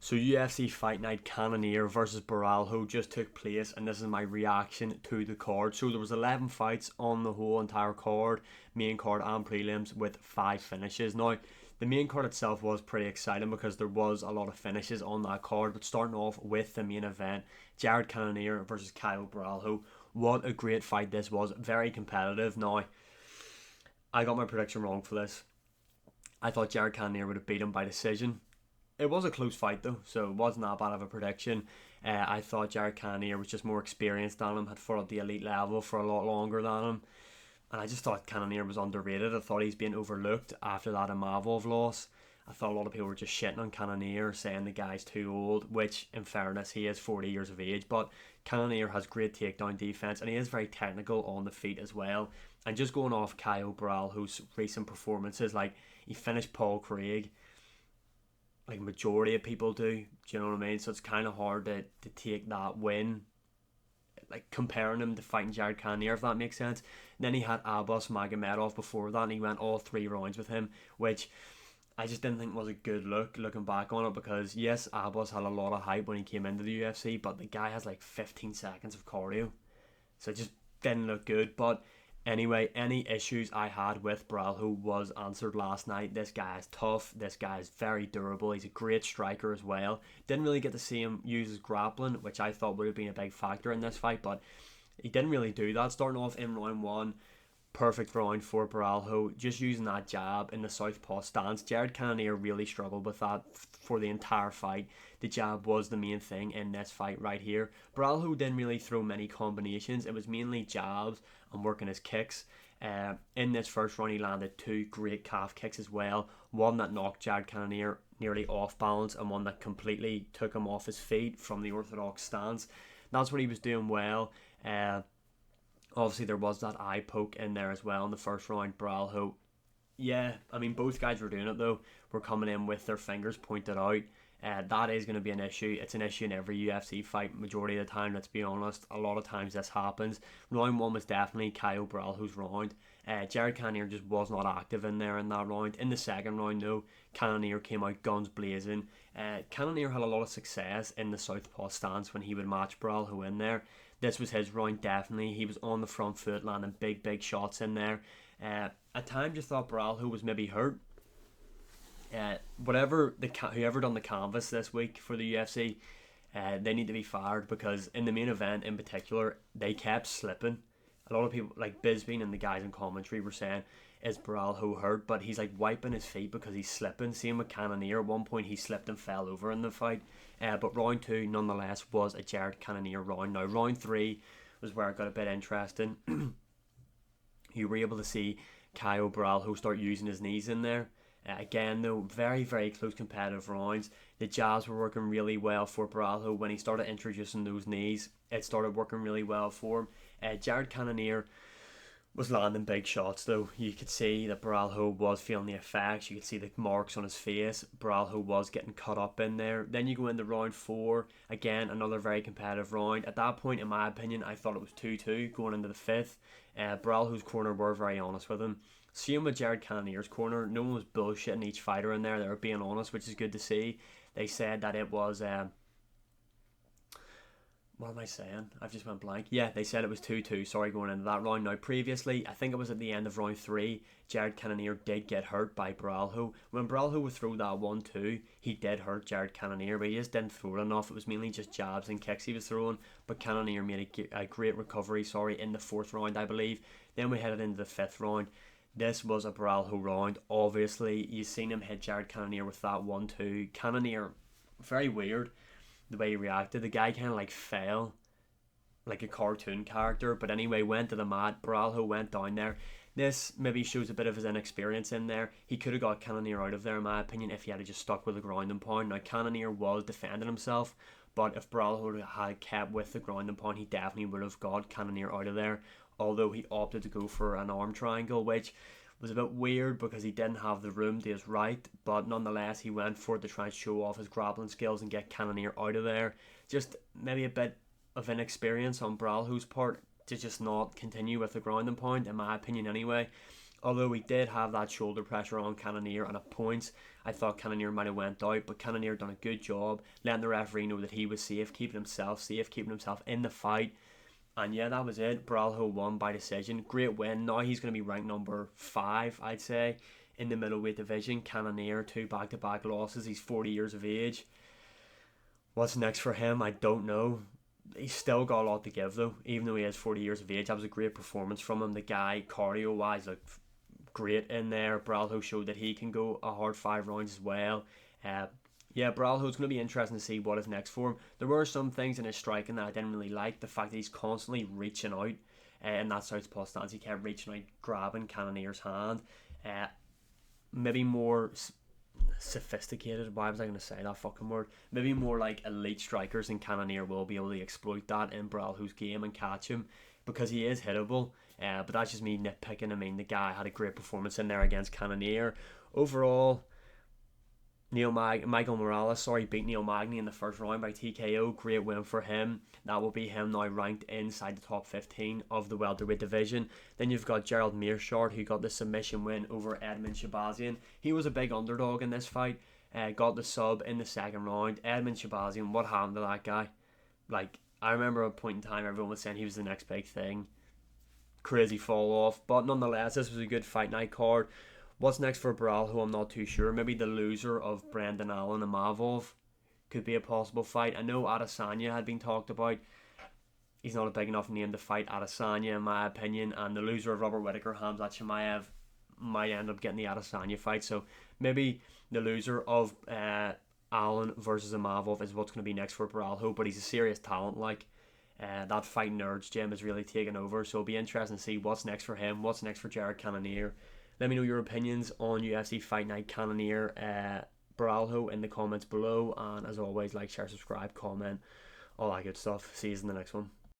So UFC Fight Night Cannonier versus Borralho just took place, and this is my reaction to the card. So there was 11 fights on the whole entire card, main card and prelims, with 5 finishes. Now, the main card itself was pretty exciting because there was a lot of finishes on that card. But starting off with the main event, Jared Cannonier versus Caio Borralho. What a great fight this was. Very competitive. Now, I got my prediction wrong for this. I thought Jared Cannonier would have beat him by decision. It was a close fight though, so it wasn't that bad of a prediction. I thought Jared Cannonier was just more experienced than him, had fought at the elite level for a lot longer than him, and I just thought Cannonier was underrated. I thought he's being overlooked after that Imavov loss. I thought a lot of people were just shitting on Cannonier, saying the guy's too old, which, in fairness, he is 40 years of age, but Cannonier has great takedown defense, and he is very technical on the feet as well. And just going off Caio Borralho's recent performances, like, he finished Paul Craig, like majority of people do you know what I mean? So it's kind of hard to take that win, like comparing him to fighting Jared Cannonier, if that makes sense. And then he had Abbas Magomedov before that, and he went all 3 rounds with him, which I just didn't think was a good look looking back on it, because yes, Abbas had a lot of hype when he came into the UFC, but the guy has like 15 seconds of cardio, so it just didn't look good. But anyway, any issues I had with Borralho was answered last night. This guy is tough. This guy is very durable. He's a great striker as well. Didn't really get to see him use his grappling, which I thought would have been a big factor in this fight, but he didn't really do that. Starting off in round one, perfect round for Borralho, just using that jab in the southpaw stance. Jared Cannonier really struggled with that for the entire fight. The jab was the main thing in this fight right here. Borralho didn't really throw many combinations. It was mainly jabs and working his kicks. In this first round, he landed 2 great calf kicks as well. One that knocked Jared Cannonier nearly off balance, and one that completely took him off his feet from the orthodox stance. That's what he was doing well. Obviously, there was that eye poke in there as well in the first round. Borralho, yeah, I mean, both guys were doing it though. Were coming in with their fingers pointed out. That is going to be an issue. It's an issue in every UFC fight, majority of the time, let's be honest. A lot of times this happens. Round one was definitely Caio Borralho's round. Jared Cannonier just was not active in there in that round. In the second round, though, Cannonier came out guns blazing. Cannonier had a lot of success in the southpaw stance when he would match Borralho in there. This was his round, definitely. He was on the front foot, landing big shots in there. At times, you thought Borralho was maybe hurt. Whoever done the canvas this week for the UFC, they need to be fired, because in the main event in particular, they kept slipping. A lot of people, like Bisbee and the guys in commentary, were saying, is Borralho hurt? But he's like wiping his feet because he's slipping. Same with Cannonier. At one point he slipped and fell over in the fight. But round 2 nonetheless was a Jared Cannonier round. Now round 3 was where it got a bit interesting. You were able to see Caio Borralho start using his knees in there. Again though, very close competitive rounds. The jabs were working really well for Borralho. When he started introducing those knees, it started working really well for him. Jared Cannonier was landing big shots though. You could see that Borralho was feeling the effects. You could see the marks on his face. Borralho was getting cut up in there. Then you go into round 4. Again, another very competitive round. At that point, in my opinion, I thought it was 2-2 going into the 5th. Borralho's corner were very honest with him. Same with Jared Cannonier's corner. No one was bullshitting each fighter in there. They were being honest, which is good to see. They said that it was what am I saying? I've just went blank. Yeah, they said it was 2-2, sorry, going into that round. Now, previously, I think it was at the end of round 3, Jared Cannonier did get hurt by Borralho. When Borralho would throw that 1-2, he did hurt Jared Cannonier, but he just didn't throw it enough. It was mainly just jabs and kicks he was throwing, but Cannonier made a great recovery, in the 4th round, I believe. Then we headed into the 5th round. This was a Borralho round. Obviously, you've seen him hit Jared Cannonier with that 1-2. Cannonier, very weird the way he reacted. The guy kind of like fell like a cartoon character, but anyway, went to the mat. Borralho went down there. This maybe shows a bit of his inexperience in there. He could have got Cannonier out of there, in my opinion, if he had just stuck with the ground and pound. Now, Cannonier was defending himself, but if Borralho had kept with the ground and pound, he definitely would have got Cannonier out of there, although he opted to go for an arm triangle, which was a bit weird because he didn't have the room to his right, but nonetheless he went for it to try and show off his grappling skills and get Cannonier out of there. Just maybe a bit of inexperience on Borralho's part to just not continue with the ground and pound, in my opinion anyway. Although he did have that shoulder pressure on Cannonier, and at points I thought Cannonier might have went out, but Cannonier done a good job letting the referee know that he was safe, keeping himself safe, keeping himself in the fight. And yeah, that was it. Borralho won by decision. Great win. Now he's going to be ranked number 5, I'd say, in the middleweight division. Cannonier, 2 back-to-back losses. He's 40 years of age. What's next for him? I don't know. He's still got a lot to give, though, even though he is 40 years of age. That was a great performance from him. The guy, cardio-wise, looked great in there. Borralho showed that he can go a hard 5 rounds as well. Yeah, Borralho's going to be interesting to see what is next for him. There were some things in his striking that I didn't really like. The fact that he's constantly reaching out in that southpaw stance. He kept reaching out, grabbing Cannonier's hand. Maybe more sophisticated. Why was I going to say that fucking word? Maybe more like elite strikers than Cannonier will be able to exploit that in Borralho's game and catch him, because he is hittable. But that's just me nitpicking. I mean, the guy had a great performance in there against Cannonier. Overall, Michael Morales, beat Neil Magny in the first round by TKO. Great win for him. That will be him now ranked inside the top 15 of the welterweight division. Then you've got Gerald Meerschaert, who got the submission win over Edmund Shabazian. He was a big underdog in this fight. Got the sub in the second round. Edmund Shabazian, what happened to that guy? Like, I remember a point in time everyone was saying he was the next big thing. Crazy fall off. But nonetheless, this was a good fight night card. What's next for Borralho, I'm not too sure. Maybe the loser of Brendan Allen and Mavov could be a possible fight. I know Adesanya had been talked about. He's not a big enough name to fight Adesanya, in my opinion. And the loser of Robert Whittaker, Khamzat Chimaev, might end up getting the Adesanya fight. So maybe the loser of Allen versus Mavov is what's going to be next for Borralho. But he's a serious talent. That fighting urge gym is really taken over. So it'll be interesting to see what's next for him. What's next for Jared Cannonier. Let me know your opinions on UFC Fight Night Cannonier Borralho in the comments below. And as always, like, share, subscribe, comment, all that good stuff. See you in the next one.